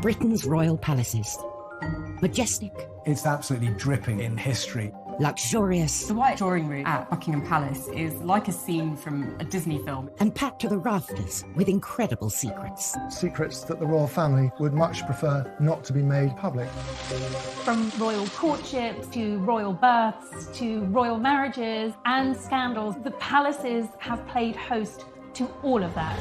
Britain's royal palaces. Majestic. It's absolutely dripping in history. Luxurious. The White Drawing Room at Buckingham Palace is like a scene from a Disney film. And packed to the rafters with incredible secrets. Secrets that the royal family would much prefer not to be made public. From royal courtships to royal births to royal marriages and scandals, the palaces have played host to all of that.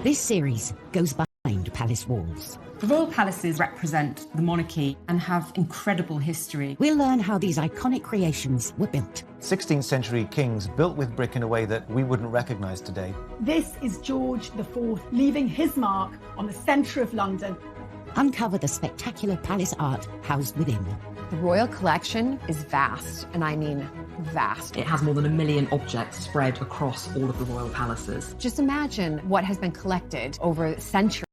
This series goes behind palace walls. The royal palaces represent the monarchy and have incredible history. We'll learn how these iconic creations were built. 16th century kings built with brick in a way that we wouldn't recognise today. This is George IV leaving his mark on the centre of London. Uncover the spectacular palace art housed within. The royal collection is vast, and I mean vast. It has more than 1 million objects spread across all of the royal palaces. Just imagine what has been collected over centuries.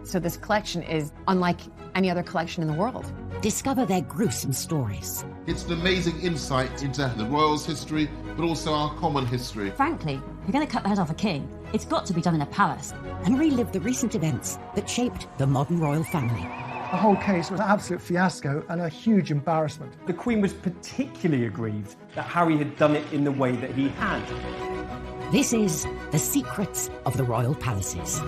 So this collection is unlike any other collection in the world. Discover their gruesome stories. It's an amazing insight into the royals' history, but also our common history. Frankly, if you're going to cut the head off a king, it's got to be done in a palace. And relive the recent events that shaped the modern royal family. The whole case was an absolute fiasco and a huge embarrassment. The Queen was particularly aggrieved that Harry had done it in the way that he had. This is The Secrets of the Royal Palaces.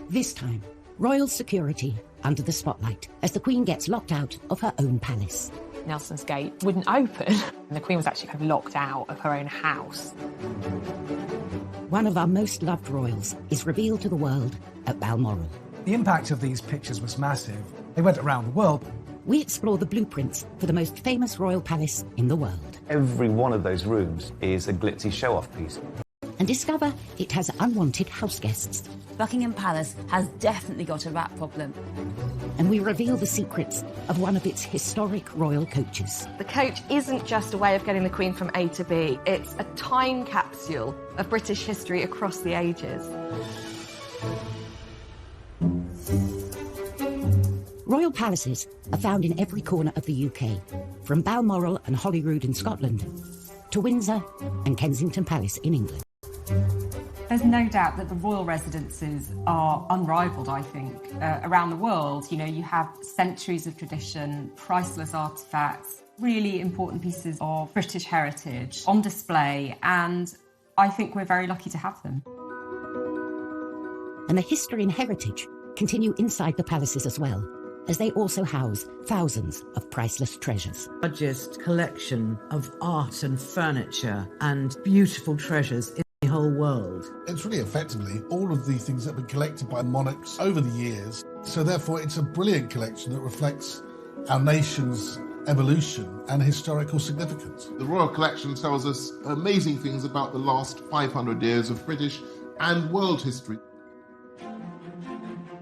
This time, royal security under the spotlight as the Queen gets locked out of her own palace. Nelson's Gate wouldn't open, and the Queen was actually kind of locked out of her own house. One of our most loved royals is revealed to the world at Balmoral. The impact of these pictures was massive. They went around the world. We explore the blueprints for the most famous royal palace in the world. Every one of those rooms is a glitzy show-off piece. And discover it has unwanted house guests. Buckingham Palace has definitely got a rat problem. And we reveal the secrets of one of its historic royal coaches. The coach isn't just a way of getting the Queen from A to B, it's a time capsule of British history across the ages. Royal palaces are found in every corner of the UK, from Balmoral and Holyrood in Scotland to Windsor and Kensington Palace in England. There's no doubt that the royal residences are unrivaled, I think, around the world. You know, you have centuries of tradition, priceless artefacts, really important pieces of British heritage on display, and I think we're very lucky to have them. And the history and heritage continue inside the palaces as well, as they also house thousands of priceless treasures. The largest collection of art and furniture and beautiful treasures in the whole world. It's really effectively all of these things that have been collected by monarchs over the years. So therefore it's a brilliant collection that reflects our nation's evolution and historical significance. The Royal Collection tells us amazing things about the last 500 years of British and world history.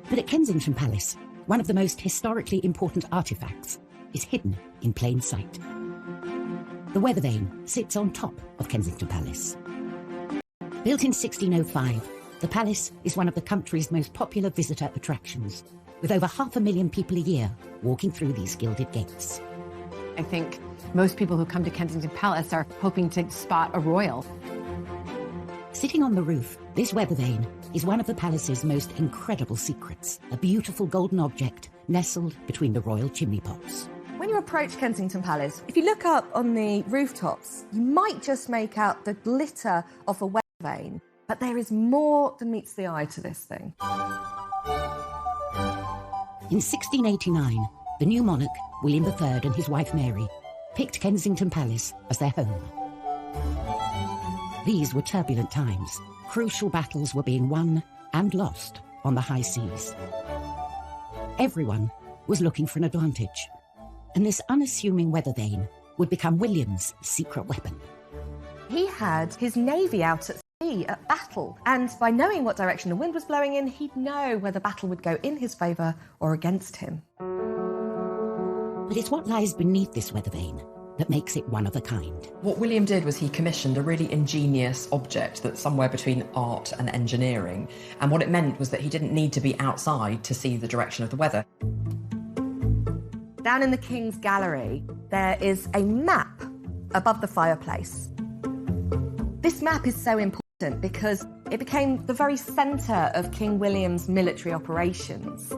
But at Kensington Palace, one of the most historically important artefacts is hidden in plain sight. The weather vane sits on top of Kensington Palace. Built in 1605, the palace is one of the country's most popular visitor attractions, with over 500,000 people a year walking through these gilded gates. I think most people who come to Kensington Palace are hoping to spot a royal. Sitting on the roof, this weather vane is one of the palace's most incredible secrets, a beautiful golden object nestled between the royal chimney pots. When you approach Kensington Palace, if you look up on the rooftops, you might just make out the glitter of a weather vane, but there is more than meets the eye to this thing. In 1689, the new monarch, William III, and his wife Mary, picked Kensington Palace as their home. These were turbulent times. Crucial battles were being won and lost on the high seas. Everyone was looking for an advantage, and this unassuming weather vane would become William's secret weapon. He had his navy out at sea at battle, and by knowing what direction the wind was blowing in, he'd know whether battle would go in his favour or against him. But it's what lies beneath this weather vane that makes it one of a kind. What William did was he commissioned a really ingenious object that's somewhere between art and engineering. And what it meant was that he didn't need to be outside to see the direction of the weather. Down in the King's Gallery, there is a map above the fireplace. This map is so important because it became the very centre of King William's military operations.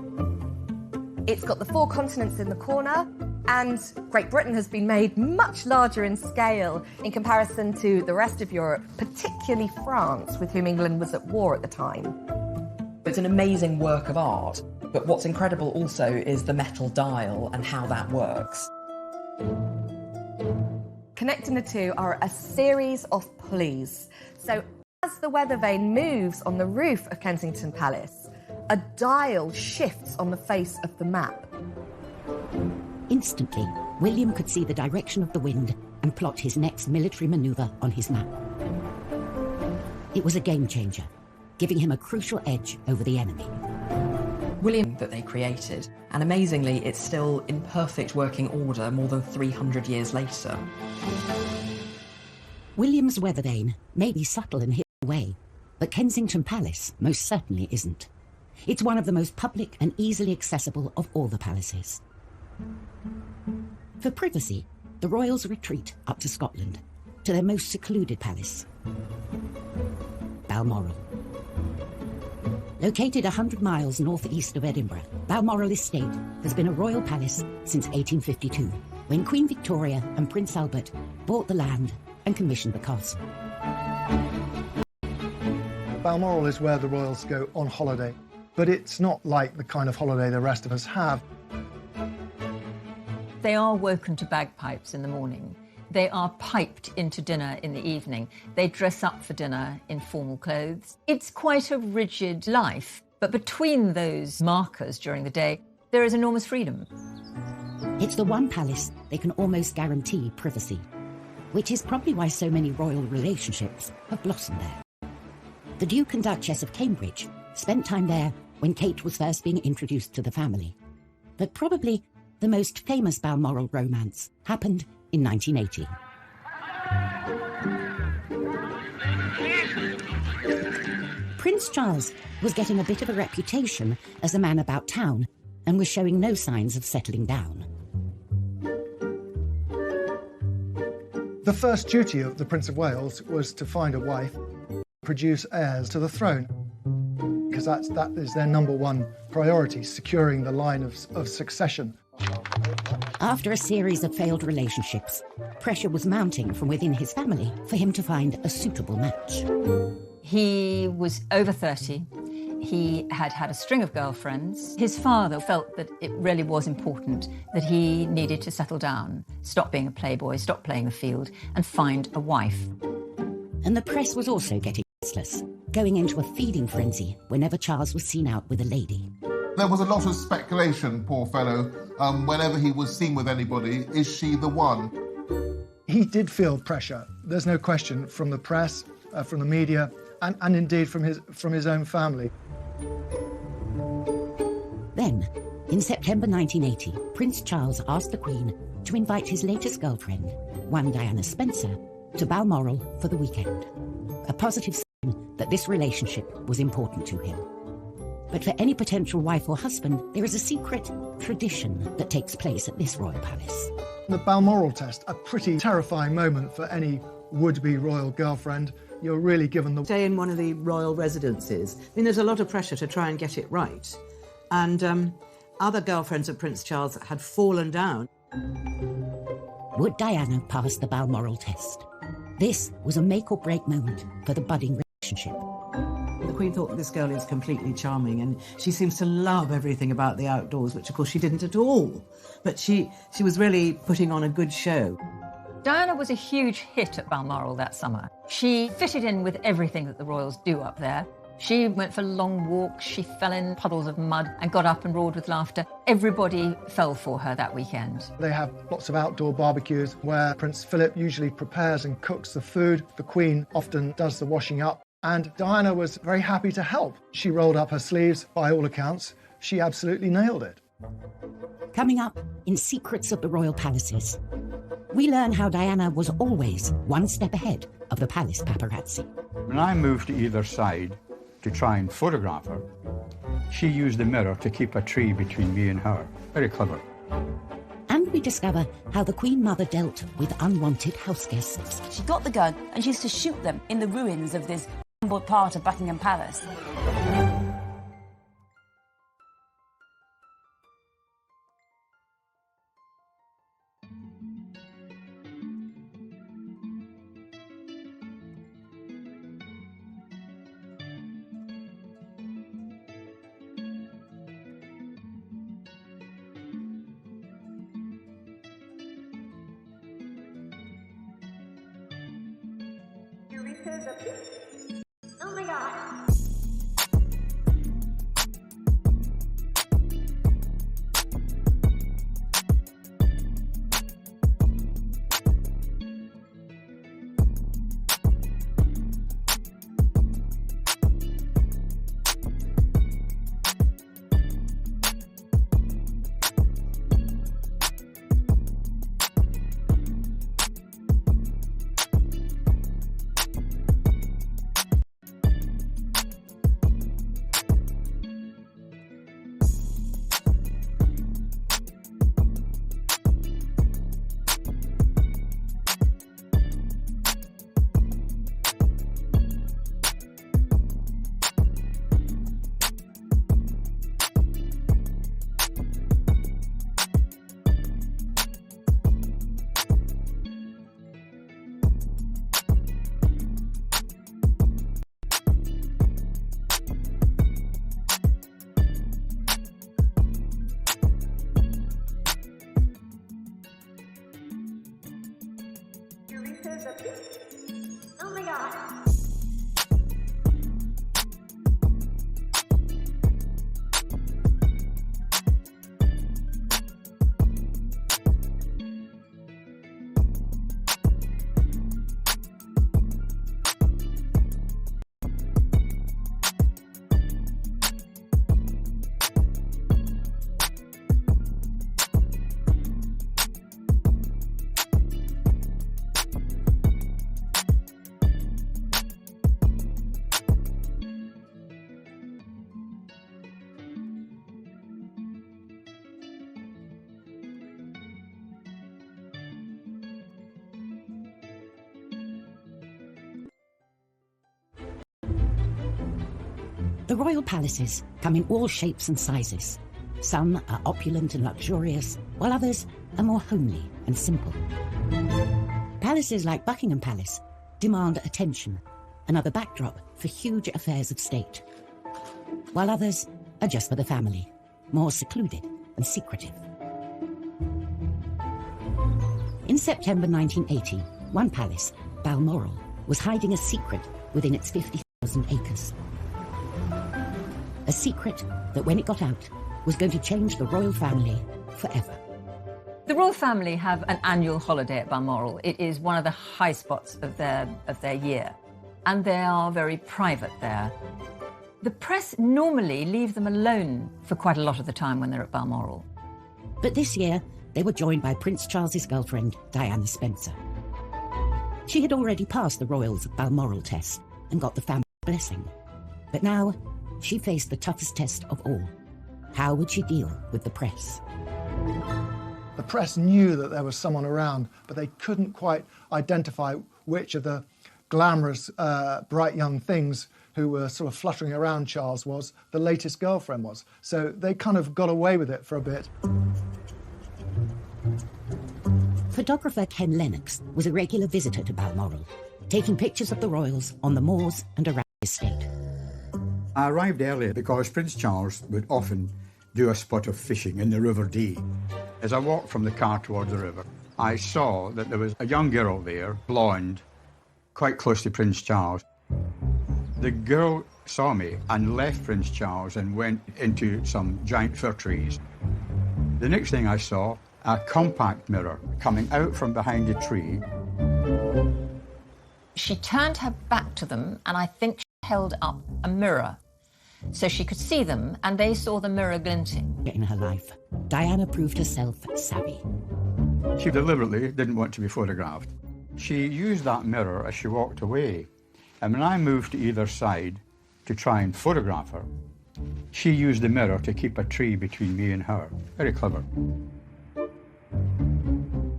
It's got the 4 continents in the corner, and Great Britain has been made much larger in scale in comparison to the rest of Europe, particularly France, with whom England was at war at the time. It's an amazing work of art, but what's incredible also is the metal dial and how that works. Connecting the two are a series of pulleys. So as the weather vane moves on the roof of Kensington Palace, a dial shifts on the face of the map. Instantly, William could see the direction of the wind and plot his next military manoeuvre on his map. It was a game changer, giving him a crucial edge over the enemy. William that they created, and amazingly it's still in perfect working order more than 300 years later. William's weather vane may be subtle and hidden away, but Kensington Palace most certainly isn't. It's one of the most public and easily accessible of all the palaces. For privacy, the royals retreat up to Scotland, to their most secluded palace, Balmoral. Located 100 miles northeast of Edinburgh, Balmoral Estate has been a royal palace since 1852, when Queen Victoria and Prince Albert bought the land and commissioned the castle. Balmoral is where the royals go on holiday, but it's not like the kind of holiday the rest of us have. They are woken to bagpipes in the morning. They are piped into dinner in the evening. They dress up for dinner in formal clothes. It's quite a rigid life, but between those markers during the day, there is enormous freedom. It's the one palace they can almost guarantee privacy, which is probably why so many royal relationships have blossomed there. The Duke and Duchess of Cambridge spent time there when Kate was first being introduced to the family. But probably the most famous Balmoral romance happened in 1980. Prince Charles was getting a bit of a reputation as a man about town and was showing no signs of settling down. The first duty of the Prince of Wales was to find a wife, produce heirs to the throne, because that is their number one priority, securing the line of succession. After a series of failed relationships, pressure was mounting from within his family for him to find a suitable match. He was over 30. He had had a string of girlfriends. His father felt that it really was important that he needed to settle down, stop being a playboy, stop playing the field, and find a wife. And the press was also getting restless, going into a feeding frenzy whenever Charles was seen out with a lady. There was a lot of speculation, poor fellow, whenever he was seen with anybody, is she the one? He did feel pressure, there's no question, from the press, from the media, and indeed from his own family. Then, in September 1980, Prince Charles asked the Queen to invite his latest girlfriend, one Diana Spencer, to Balmoral for the weekend. A positive sign that this relationship was important to him. But for any potential wife or husband, there is a secret tradition that takes place at this royal palace. The Balmoral test, a pretty terrifying moment for any would-be royal girlfriend. You're really given the... Stay in one of the royal residences. I mean, there's a lot of pressure to try and get it right. And other girlfriends of Prince Charles had fallen down. Would Diana pass the Balmoral test? This was a make-or-break moment for the budding relationship. The Queen thought this girl is completely charming and she seems to love everything about the outdoors, which of course she didn't at all. But she was really putting on a good show. Diana was a huge hit at Balmoral that summer. She fitted in with everything that the royals do up there. She went for long walks, she fell in puddles of mud and got up and roared with laughter. Everybody fell for her that weekend. They have lots of outdoor barbecues where Prince Philip usually prepares and cooks the food. The Queen often does the washing up. And Diana was very happy to help. She rolled up her sleeves, by all accounts. She absolutely nailed it. Coming up in Secrets of the Royal Palaces, we learn how Diana was always one step ahead of the palace paparazzi. When I moved to either side to try and photograph her, she used the mirror to keep a tree between me and her. Very clever. And we discover how the Queen Mother dealt with unwanted house guests. She got the gun and she used to shoot them in the ruins of this part of Buckingham Palace. Oh my god. Oh my god. The royal palaces come in all shapes and sizes. Some are opulent and luxurious, while others are more homely and simple. Palaces like Buckingham Palace demand attention, another backdrop for huge affairs of state, while others are just for the family, more secluded and secretive. In September 1980, one palace, Balmoral, was hiding a secret within its 50,000 acres. A secret that, when it got out, was going to change the royal family forever. The royal family have an annual holiday at Balmoral. It is one of the high spots of their year, and they are very private there. The press normally leave them alone for quite a lot of the time when they're at Balmoral. But this year, they were joined by Prince Charles's girlfriend, Diana Spencer. She had already passed the royals' Balmoral test and got the family blessing. But now, she faced the toughest test of all. How would she deal with the press? The press knew that there was someone around, but they couldn't quite identify which of the glamorous, bright young things who were sort of fluttering around Charles was the latest girlfriend was. So they kind of got away with it for a bit. Photographer Ken Lennox was a regular visitor to Balmoral, taking pictures of the royals on the moors and around the estate. I arrived early because Prince Charles would often do a spot of fishing in the River Dee. As I walked from the car towards the river, I saw that there was a young girl there, blonde, quite close to Prince Charles. The girl saw me and left Prince Charles and went into some giant fir trees. The next thing I saw, a compact mirror coming out from behind a tree. She turned her back to them, and I think she held up a mirror so she could see them, and they saw the mirror glinting. In her life, Diana proved herself savvy. She deliberately didn't want to be photographed. She used that mirror as she walked away, and when I moved to either side to try and photograph her, she used the mirror to keep a tree between me and her. Very clever.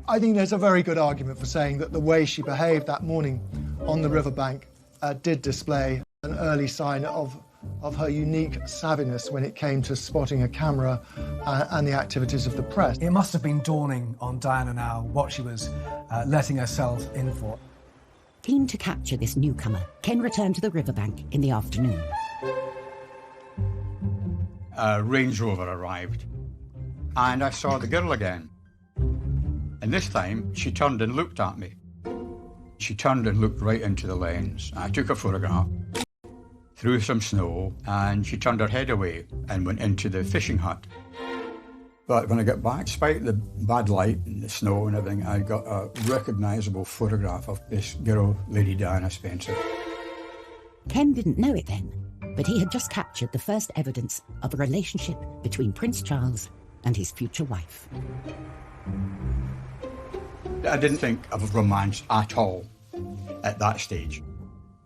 I think there's a very good argument for saying that the way she behaved that morning on the riverbank did display an early sign of her unique savviness when it came to spotting a camera and the activities of the press. It must have been dawning on Diana now what she was letting herself in for. Keen to capture this newcomer, Ken returned to the riverbank in the afternoon. A Range Rover arrived, and I saw the girl again. And this time, she turned and looked at me. She turned and looked right into the lens. I took a photograph, through some snow, and she turned her head away and went into the fishing hut. But when I got back, despite the bad light and the snow and everything, I got a recognisable photograph of this girl, Lady Diana Spencer. Ken didn't know it then, but he had just captured the first evidence of a relationship between Prince Charles and his future wife. I didn't think of romance at all at that stage.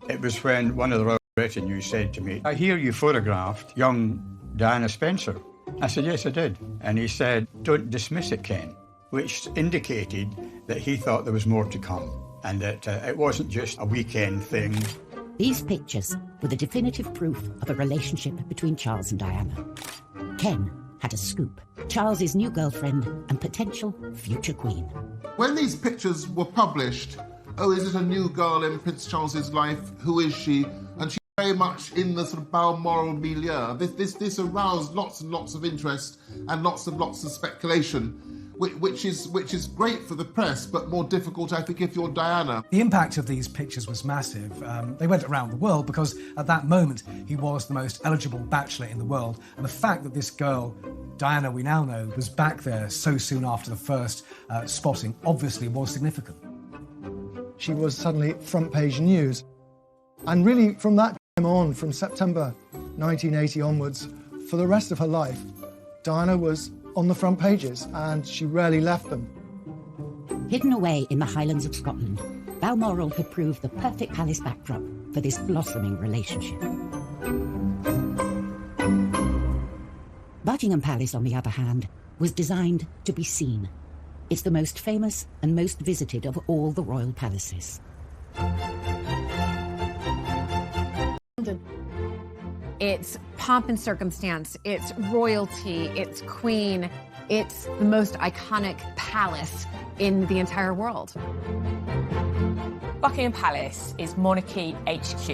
It was when one of the royal retinue said to me, "I hear you photographed young Diana Spencer." I said, "Yes, I did." And he said, "Don't dismiss it, Ken," which indicated that he thought there was more to come and that it wasn't just a weekend thing. These pictures were the definitive proof of a relationship between Charles and Diana. Ken had a scoop. Charles's new girlfriend and potential future queen. When these pictures were published, oh, is it a new girl in Prince Charles's life? Who is she? And she's very much in the sort of Balmoral milieu. This aroused lots and lots of interest and lots of speculation, which is great for the press, but more difficult, I think, if you're Diana. The impact of these pictures was massive. They went around the world because at that moment he was the most eligible bachelor in the world, and the fact that this girl, Diana, we now know, was back there so soon after the first spotting obviously was significant. She was suddenly front page news. And really from that time on, from September 1980 onwards, for the rest of her life, Diana was on the front pages and she rarely left them. Hidden away in the Highlands of Scotland, Balmoral had proved the perfect palace backdrop for this blossoming relationship. Buckingham Palace, on the other hand, was designed to be seen. It's the most famous and most visited of all the royal palaces. It's pomp and circumstance, it's royalty, it's queen, it's the most iconic palace in the entire world. Buckingham Palace is Monarchy HQ.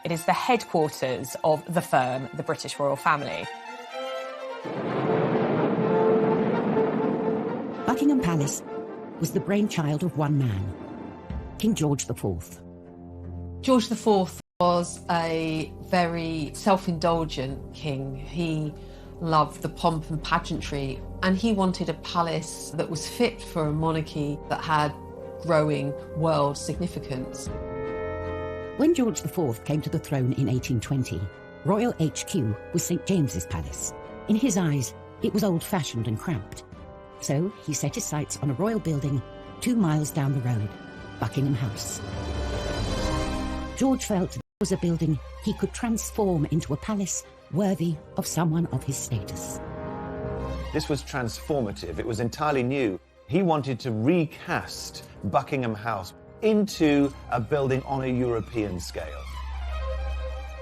It is the headquarters of the firm, the British royal family. Buckingham Palace was the brainchild of one man, King George IV. George IV was a very self-indulgent king. He loved the pomp and pageantry, and he wanted a palace that was fit for a monarchy that had growing world significance. When George IV came to the throne in 1820, Royal HQ was St. James's Palace. In his eyes, it was old-fashioned and cramped. So he set his sights on a royal building 2 miles down the road, Buckingham House. George felt it was a building he could transform into a palace worthy of someone of his status. This was transformative. It was entirely new. He wanted to recast Buckingham House into a building on a European scale.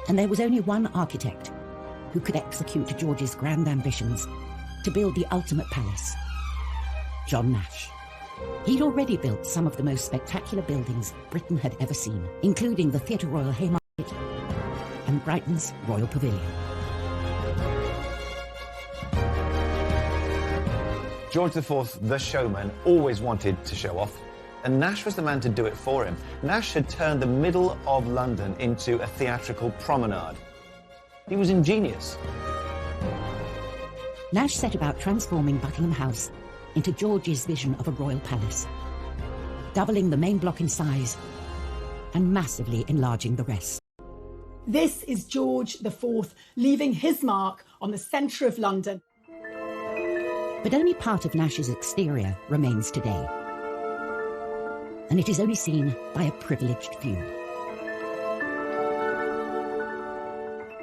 And there was only one architect who could execute George's grand ambitions to build the ultimate palace: John Nash. He'd already built some of the most spectacular buildings Britain had ever seen, including the Theatre Royal Haymarket and Brighton's Royal Pavilion. George IV, the showman, always wanted to show off, and Nash was the man to do it for him. Nash had turned the middle of London into a theatrical promenade. He was ingenious. Nash set about transforming Buckingham House into George's vision of a royal palace, doubling the main block in size and massively enlarging the rest. This is George IV leaving his mark on the centre of London. But only part of Nash's exterior remains today, and it is only seen by a privileged few.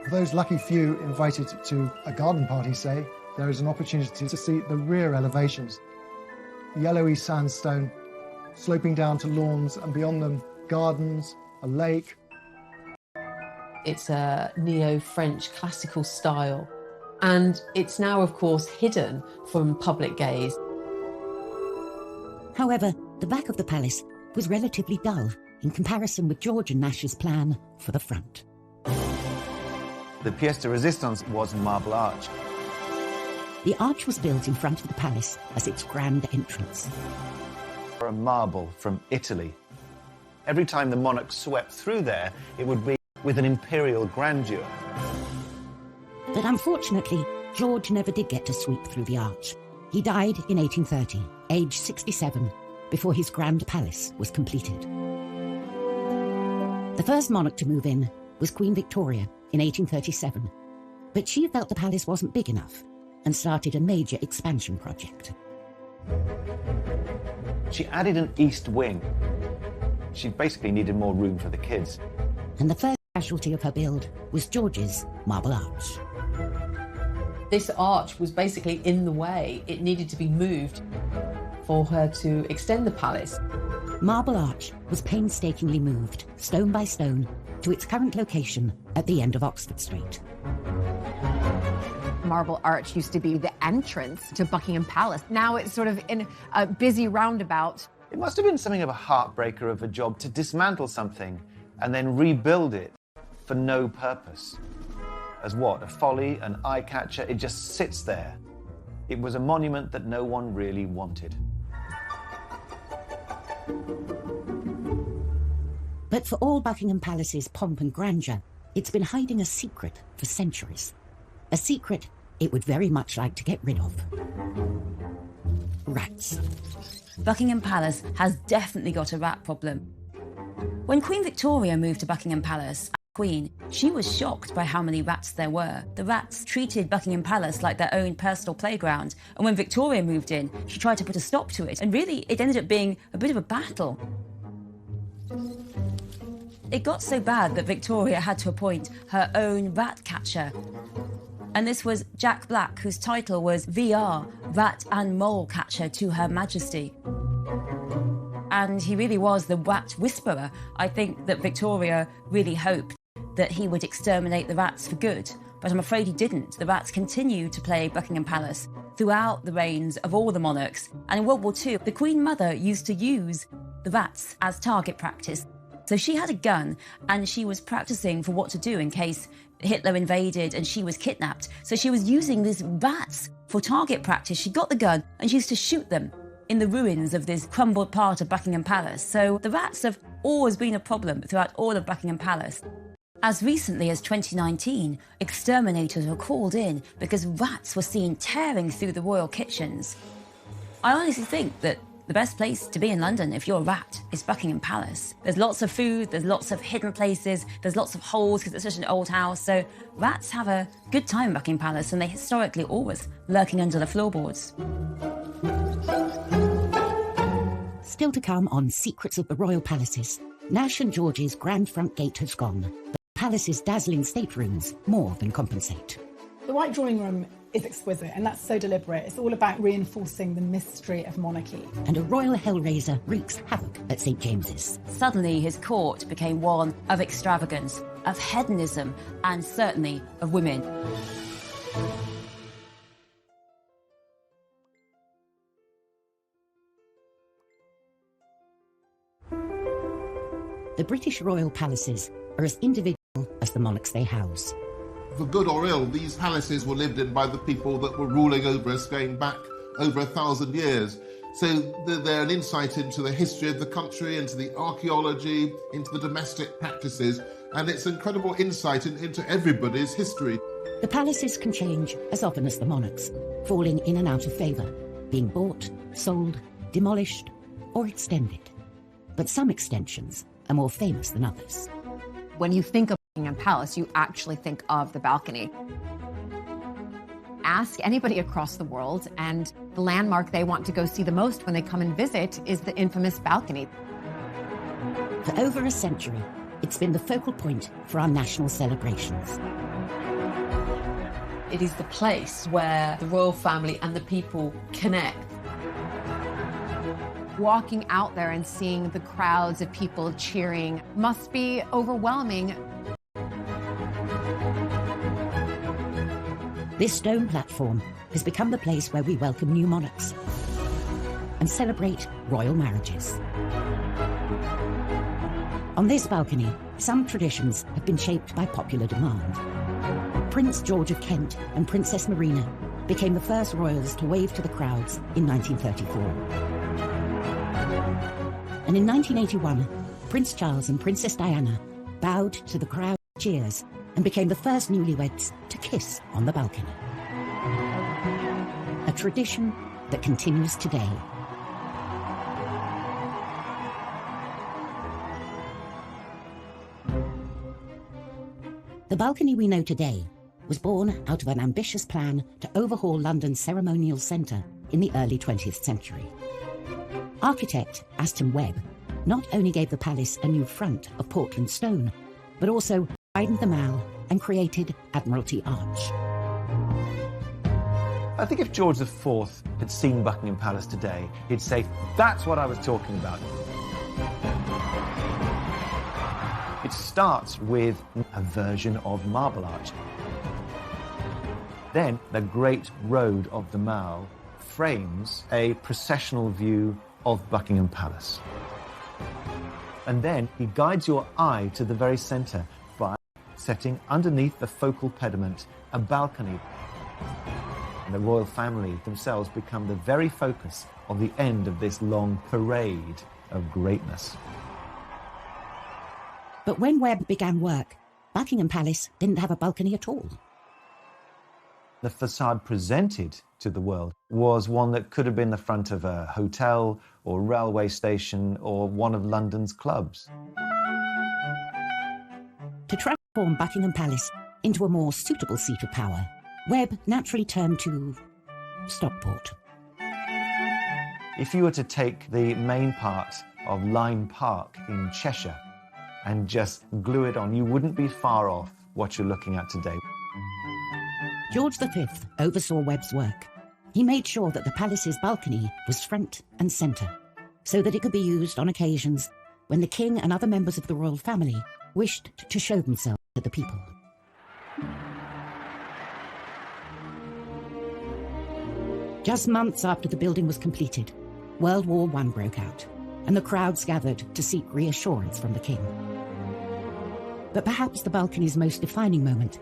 For those lucky few invited to a garden party, say, there is an opportunity to see the rear elevations. Yellowy sandstone sloping down to lawns, and beyond them gardens a lake. It's a neo-French classical style, and it's now, of course, hidden from public gaze. However, the back of the palace was relatively dull in comparison with George and Nash's plan for the front. The pièce de résistance was Marble Arch. The arch was built in front of the palace as its grand entrance. A marble from Italy. Every time the monarch swept through there, it would be with an imperial grandeur. But unfortunately, George never did get to sweep through the arch. He died in 1830, aged 67, before his grand palace was completed. The first monarch to move in was Queen Victoria in 1837, but she felt the palace wasn't big enough and started a major expansion project. She added an east wing. She basically needed more room for the kids. And the first casualty of her build was George's Marble Arch. This arch was basically in the way. It needed to be moved for her to extend the palace. Marble Arch was painstakingly moved, stone by stone, to its current location at the end of Oxford Street. Marble Arch used to be the entrance to Buckingham Palace. Now it's sort of in a busy roundabout. It must have been something of a heartbreaker of a job to dismantle something and then rebuild it for no purpose. As what? A folly, an eye-catcher? It just sits there. It was a monument that no one really wanted. But for all Buckingham Palace's pomp and grandeur, it's been hiding a secret for centuries. A secret it would very much like to get rid of. Rats. Buckingham Palace has definitely got a rat problem. When Queen Victoria moved to Buckingham Palace, Queen, she was shocked by how many rats there were. The rats treated Buckingham Palace like their own personal playground, and when Victoria moved in, she tried to put a stop to it, and really it ended up being a bit of a battle. It got so bad that Victoria had to appoint her own rat catcher. And this was Jack Black, whose title was VR, Rat and Mole Catcher to Her Majesty. And he really was the rat whisperer. I think that Victoria really hoped that he would exterminate the rats for good, but I'm afraid he didn't. The rats continued to plague Buckingham Palace throughout the reigns of all the monarchs. And in World War II, the Queen Mother used to use the rats as target practice. So she had a gun and she was practicing for what to do in case Hitler invaded and she was kidnapped. So she was using these rats for target practice. She got the gun and she used to shoot them in the ruins of this crumbled part of Buckingham Palace. So the rats have always been a problem throughout all of Buckingham Palace. As recently as 2019, exterminators were called in because rats were seen tearing through the royal kitchens. I honestly think that the best place to be in London if you're a rat is Buckingham Palace. There's lots of food, there's lots of hidden places, there's lots of holes because it's such an old house. So rats have a good time in Buckingham Palace and they historically always lurking under the floorboards. Still to come on Secrets of the Royal Palaces, Nash and George's grand front gate has gone, but the palace's dazzling staterooms more than compensate. The White Drawing Room is exquisite, and that's so deliberate. It's all about reinforcing the mystery of monarchy. And a royal hellraiser wreaks havoc at St. James's. Suddenly his court became one of extravagance, of hedonism, and certainly of women. The British royal palaces are as individual as the monarchs they house. For good or ill, these palaces were lived in by the people that were ruling over us going back over 1,000 years. So they're an insight into the history of the country, into the archaeology, into the domestic practices, and it's incredible insight into everybody's history. The palaces can change as often as the monarchs, falling in and out of favour, being bought, sold, demolished, or extended. But some extensions are more famous than others. When you think of Buckingham Palace, you actually think of the balcony. Ask anybody across the world, and the landmark they want to go see the most when they come and visit is the infamous balcony. For over a century, it's been the focal point for our national celebrations. It is the place where the royal family and the people connect. Walking out there and seeing the crowds of people cheering must be overwhelming. This stone platform has become the place where we welcome new monarchs and celebrate royal marriages. On this balcony, some traditions have been shaped by popular demand. Prince George of Kent and Princess Marina became the first royals to wave to the crowds in 1934. And in 1981, Prince Charles and Princess Diana bowed to the crowd cheers and became the first newlyweds to kiss on the balcony. A tradition that continues today. The balcony we know today was born out of an ambitious plan to overhaul London's ceremonial centre in the early 20th century. Architect Aston Webb not only gave the palace a new front of Portland stone, but also widened the mall and created Admiralty Arch. I think if George IV had seen Buckingham Palace today, he'd say, "That's what I was talking about." It starts with a version of Marble Arch. Then the Great Road of the Mall frames a processional view of Buckingham Palace. And then he guides your eye to the very centre by setting underneath the focal pediment a balcony. And the royal family themselves become the very focus of the end of this long parade of greatness. But when Webb began work, Buckingham Palace didn't have a balcony at all. The facade presented to the world was one that could have been the front of a hotel or railway station or one of London's clubs. To transform Buckingham Palace into a more suitable seat of power, Webb naturally turned to Stockport. If you were to take the main part of Lyme Park in Cheshire and just glue it on, you wouldn't be far off what you're looking at today. George V oversaw Webb's work. He made sure that the palace's balcony was front and centre, so that it could be used on occasions when the king and other members of the royal family wished to show themselves to the people. Just months after the building was completed, World War I broke out, and the crowds gathered to seek reassurance from the king. But perhaps the balcony's most defining moment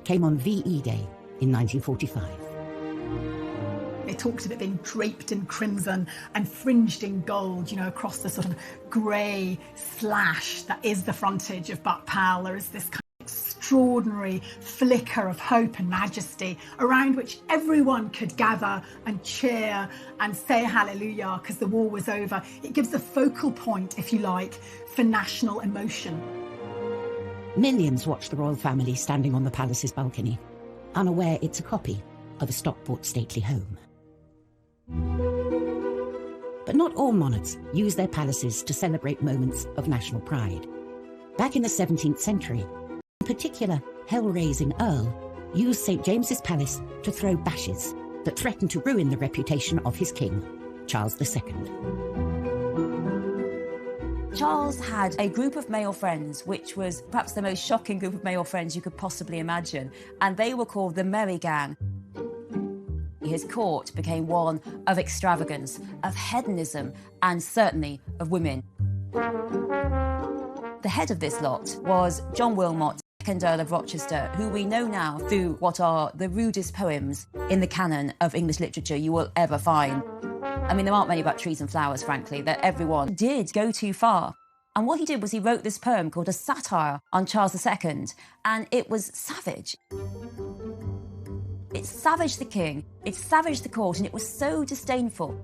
came on VE Day in 1945. They talked of it being draped in crimson and fringed in gold, across the sort of grey slash that is the frontage of Buck Pal. There is this kind of extraordinary flicker of hope and majesty around which everyone could gather and cheer and say hallelujah because the war was over. It gives a focal point, if you like, for national emotion. Millions watch the royal family standing on the palace's balcony, unaware it's a copy of a Stockport stately home. But not all monarchs use their palaces to celebrate moments of national pride. Back in the 17th century, in particular, hell-raising Earl used St. James's Palace to throw bashes that threatened to ruin the reputation of his king, Charles II. Charles had a group of male friends, which was perhaps the most shocking group of male friends you could possibly imagine, and they were called the Merry Gang. His court became one of extravagance, of hedonism, and certainly of women. The head of this lot was John Wilmot, 2nd Earl of Rochester, who we know now through what are the rudest poems in the canon of English literature you will ever find. I mean, there aren't many about trees and flowers, frankly, that everyone did go too far. And what he did was he wrote this poem called A Satire on Charles II, and it was savage. It savaged the king, it savaged the court, and it was so disdainful.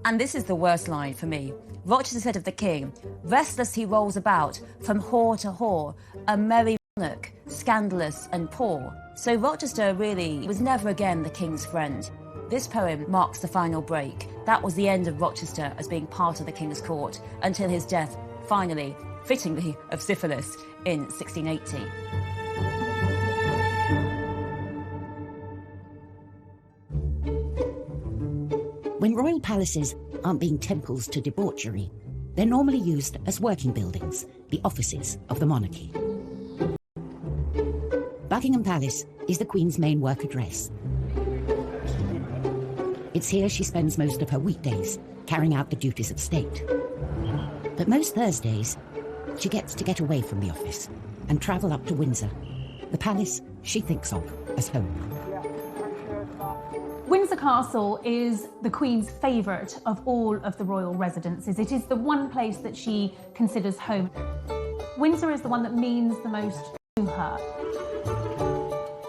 And this is the worst line for me. Rochester said of the king, "Restless he rolls about from whore to whore, a merry monarch, scandalous and poor." So Rochester really was never again the king's friend. This poem marks the final break. That was the end of Rochester as being part of the king's court until his death, finally, fittingly, of syphilis in 1680. When royal palaces aren't being temples to debauchery. They're normally used as working buildings, the offices of the monarchy. Buckingham Palace is the Queen's main work address. It's here she spends most of her weekdays, carrying out the duties of state. But most Thursdays, she gets to get away from the office and travel up to Windsor, the palace she thinks of as home. Windsor Castle is the Queen's favourite of all of the royal residences. It is the one place that she considers home. Windsor is the one that means the most to her.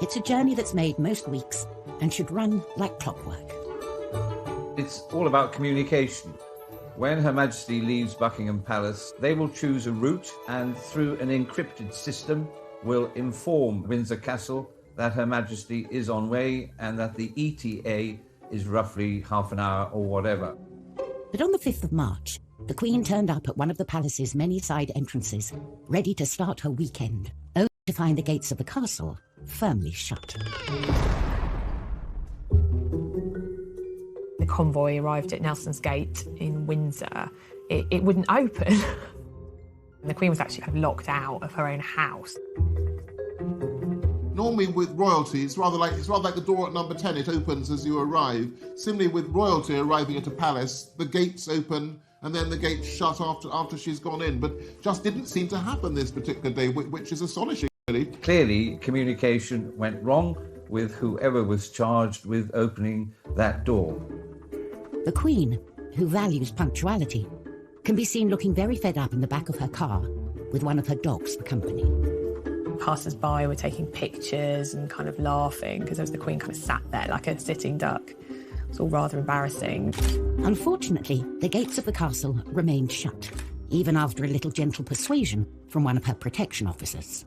It's a journey that's made most weeks and should run like clockwork. It's all about communication. When Her Majesty leaves Buckingham Palace, they will choose a route and through an encrypted system will inform Windsor Castle that Her Majesty is on way and that the ETA is roughly half an hour or whatever. But on the 5th of March, the Queen turned up at one of the palace's many side entrances, ready to start her weekend, only to find the gates of the castle firmly shut. The convoy arrived at Nelson's Gate in Windsor. It wouldn't open. And the Queen was actually kind of locked out of her own house. Normally with royalty, it's rather like the door at number 10, it opens as you arrive. Similarly with royalty arriving at a palace, the gates open and then the gates shut after she's gone in. But just didn't seem to happen this particular day, which is astonishing, really. Clearly, communication went wrong with whoever was charged with opening that door. The Queen, who values punctuality, can be seen looking very fed up in the back of her car with one of her dogs for company. Passers-by were taking pictures and kind of laughing because the Queen kind of sat there like a sitting duck. It was all rather embarrassing. Unfortunately, the gates of the castle remained shut, even after a little gentle persuasion from one of her protection officers.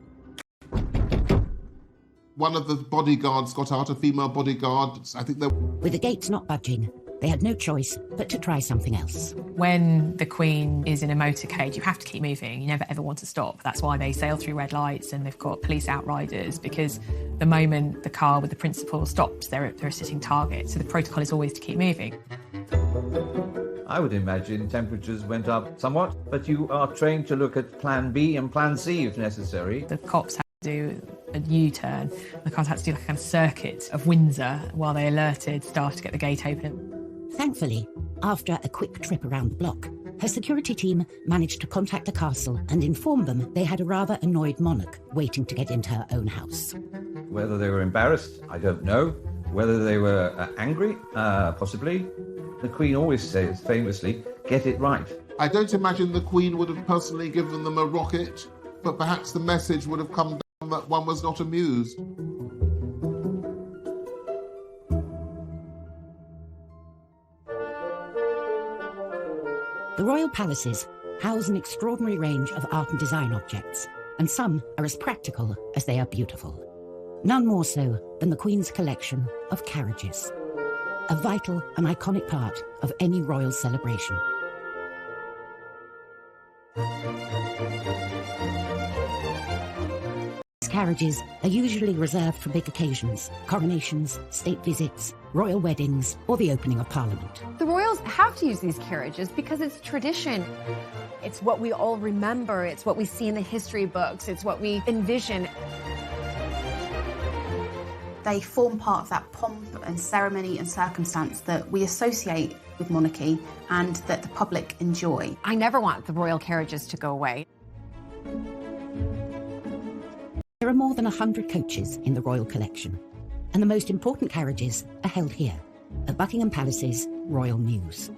One of the bodyguards got out, a female bodyguard. I think With the gates not budging, they had no choice but to try something else. When the Queen is in a motorcade, you have to keep moving. You never ever want to stop. That's why they sail through red lights and they've got police outriders, because the moment the car with the principal stops, they're a sitting target. So the protocol is always to keep moving. I would imagine temperatures went up somewhat, but you are trained to look at plan B and plan C if necessary. The cops had to do a U-turn. The cars had to do like a kind of circuit of Windsor while they alerted staff to get the gate open. Thankfully, after a quick trip around the block, her security team managed to contact the castle and inform them they had a rather annoyed monarch waiting to get into her own house. Whether they were embarrassed, I don't know. Whether they were angry, possibly. The Queen always says, famously, get it right. I don't imagine the Queen would have personally given them a rocket, but perhaps the message would have come down that one was not amused. The royal palaces house an extraordinary range of art and design objects, and some are as practical as they are beautiful. None more so than the Queen's collection of carriages, a vital and iconic part of any royal celebration. These carriages are usually reserved for big occasions, coronations, state visits, royal weddings, or the opening of Parliament. The royals have to use these carriages because it's tradition. It's what we all remember, it's what we see in the history books, it's what we envision. They form part of that pomp and ceremony and circumstance that we associate with monarchy and that the public enjoy. I never want the royal carriages to go away. There are more than 100 coaches in the royal collection, and the most important carriages are held here, at Buckingham Palace's Royal Mews.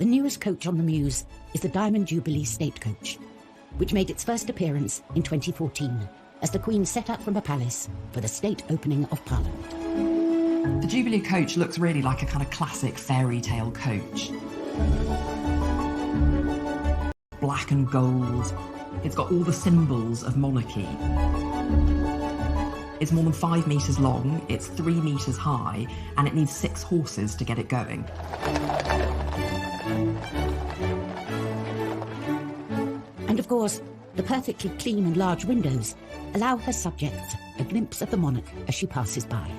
The newest coach on the Mews is the Diamond Jubilee State Coach, which made its first appearance in 2014 as the Queen set out from the palace for the state opening of Parliament. The Jubilee coach looks really like a kind of classic fairy tale coach. Black and gold. It's got all the symbols of monarchy. It's more than 5 metres long, it's 3 metres high, and it needs 6 horses to get it going. And of course, the perfectly clean and large windows allow her subjects a glimpse of the monarch as she passes by.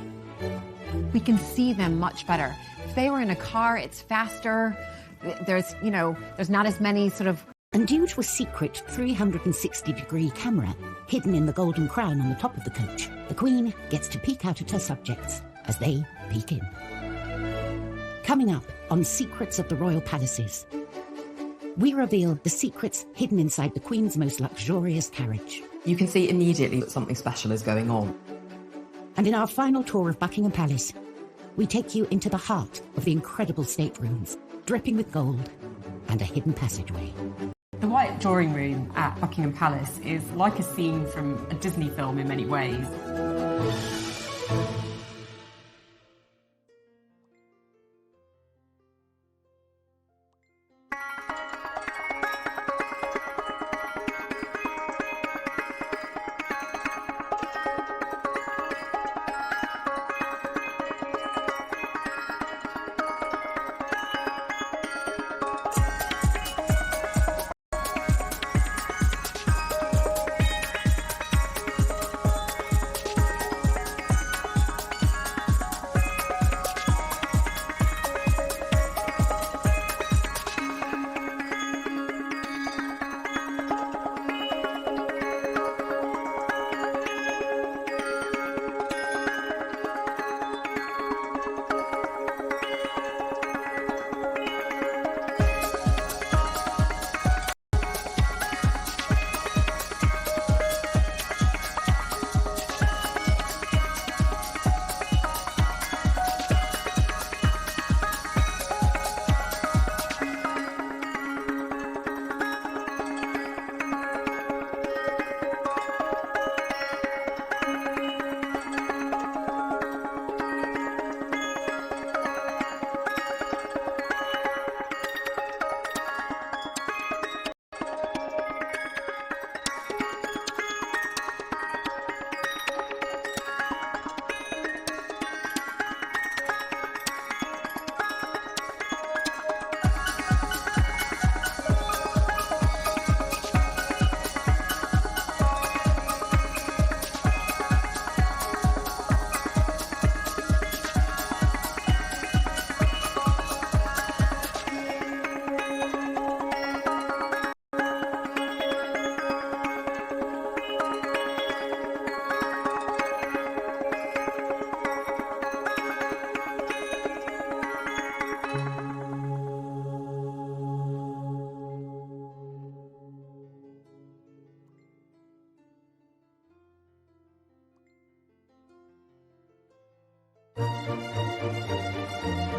We can see them much better. If they were in a car, it's faster. There's not as many sort of... And due to a secret 360-degree camera hidden in the golden crown on the top of the coach, the Queen gets to peek out at her subjects as they peek in. Coming up on Secrets of the Royal Palaces, we reveal the secrets hidden inside the Queen's most luxurious carriage. You can see immediately that something special is going on. And in our final tour of Buckingham Palace, we take you into the heart of the incredible staterooms, dripping with gold, and a hidden passageway. The White Drawing Room at Buckingham Palace is like a scene from a Disney film in many ways.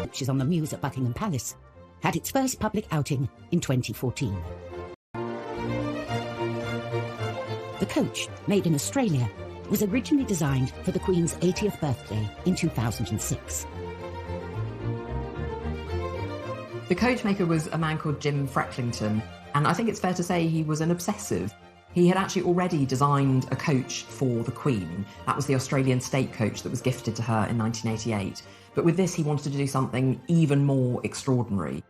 Which is on the Mews at Buckingham Palace, had its first public outing in 2014. The coach, made in Australia, was originally designed for the Queen's 80th birthday in 2006. The coachmaker was a man called Jim Frecklington, and I think it's fair to say he was an obsessive. He had actually already designed a coach for the Queen. That was the Australian state coach that was gifted to her in 1988. But with this, he wanted to do something even more extraordinary.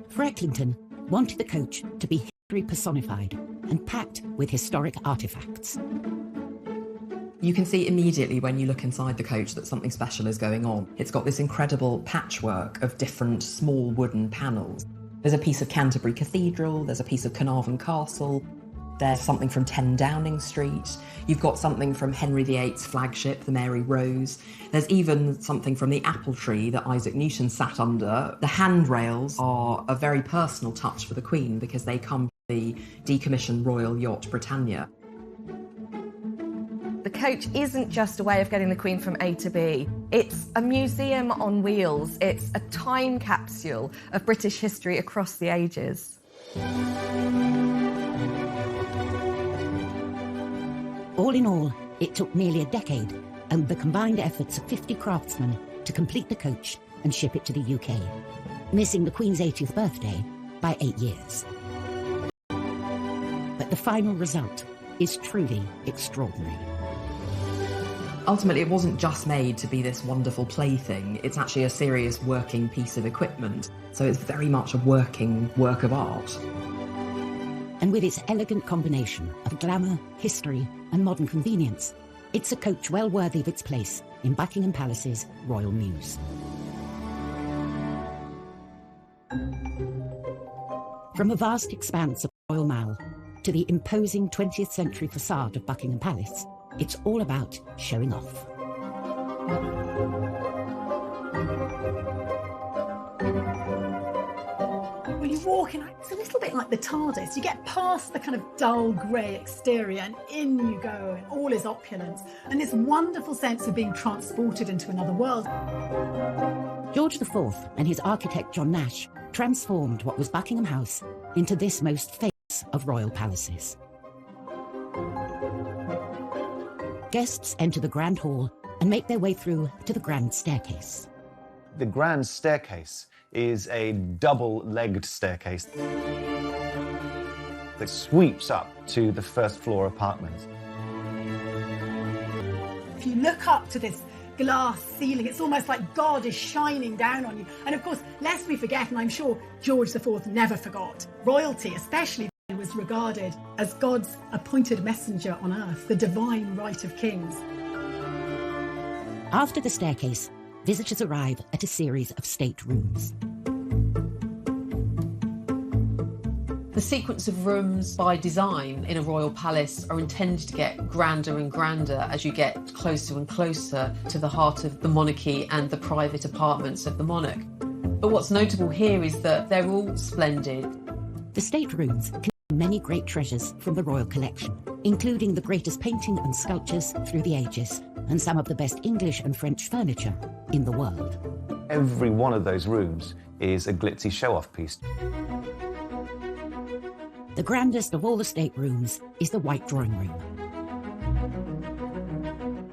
Frecklington wanted the coach to be history personified and packed with historic artefacts. You can see immediately when you look inside the coach that something special is going on. It's got this incredible patchwork of different small wooden panels. There's a piece of Canterbury Cathedral, there's a piece of Carnarvon Castle, there's something from 10 Downing Street, you've got something from Henry VIII's flagship, the Mary Rose, there's even something from the apple tree that Isaac Newton sat under. The handrails are a very personal touch for the Queen because they come from the decommissioned royal yacht Britannia. The coach isn't just a way of getting the Queen from A to B. It's a museum on wheels. It's a time capsule of British history across the ages. All in all, it took nearly a decade and the combined efforts of 50 craftsmen to complete the coach and ship it to the UK, missing the Queen's 80th birthday by 8 years. But the final result is truly extraordinary. Ultimately, it wasn't just made to be this wonderful plaything. It's actually a serious working piece of equipment. So it's very much a working work of art. And with its elegant combination of glamour, history, and modern convenience, it's a coach well worthy of its place in Buckingham Palace's Royal Mews. From the vast expanse of Royal Mall to the imposing 20th century facade of Buckingham Palace, it's all about showing off. When you walk in, it's a little bit like the TARDIS. You get past the kind of dull grey exterior and in you go, and all is opulence. And this wonderful sense of being transported into another world. George IV and his architect John Nash transformed what was Buckingham House into this most famous of royal palaces. Guests enter the Grand Hall and make their way through to the Grand Staircase. The Grand Staircase is a double-legged staircase that sweeps up to the first floor apartments. If you look up to this glass ceiling, it's almost like God is shining down on you. And of course, lest we forget, and I'm sure George IV never forgot, royalty, especially, was regarded as God's appointed messenger on earth, the divine right of kings. After the staircase, visitors arrive at a series of state rooms. The sequence of rooms by design in a royal palace are intended to get grander and grander as you get closer and closer to the heart of the monarchy and the private apartments of the monarch. But what's notable here is that they're all splendid. The state rooms contain many great treasures from the royal collection, including the greatest painting and sculptures through the ages, and some of the best English and French furniture in the world. Every one of those rooms is a glitzy show-off piece. The grandest of all the state rooms is the White Drawing Room.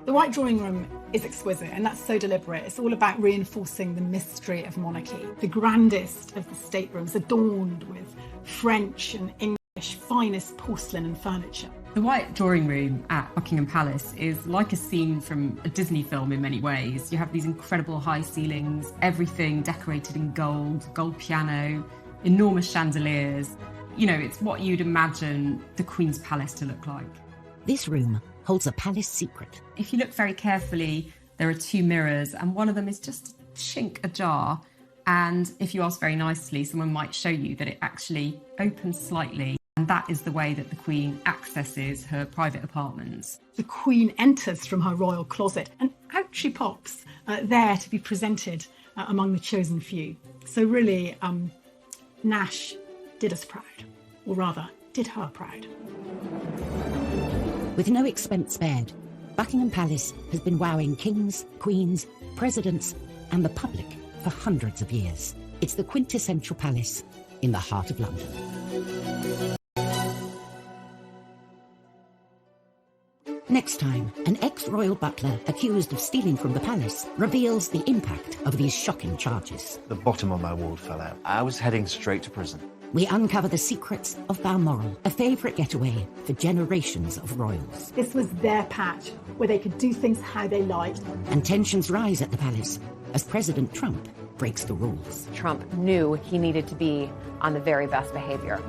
The White Drawing Room is exquisite, and that's so deliberate. It's all about reinforcing the mystery of monarchy. The grandest of the staterooms, adorned with French and English finest porcelain and furniture. The White Drawing Room at Buckingham Palace is like a scene from a Disney film in many ways. You have these incredible high ceilings, everything decorated in gold, gold piano, enormous chandeliers. You know, it's what you'd imagine the Queen's Palace to look like. This room holds a palace secret. If you look very carefully, there are two mirrors, and one of them is just a chink ajar. And if you ask very nicely, someone might show you that it actually opens slightly. And that is the way that the Queen accesses her private apartments. The Queen enters from her royal closet, and out she pops, there to be presented among the chosen few. So really, Nash did us proud, or rather, did her proud. With no expense spared, Buckingham Palace has been wowing kings, queens, presidents, and the public for hundreds of years. It's the quintessential palace in the heart of London. Next time, an ex-royal butler accused of stealing from the palace reveals the impact of these shocking charges. The bottom of my wall fell out. I was heading straight to prison. We uncover the secrets of Balmoral, a favourite getaway for generations of royals. This was their patch, where they could do things how they liked. And tensions rise at the palace as President Trump breaks the rules. Trump knew he needed to be on the very best behavior.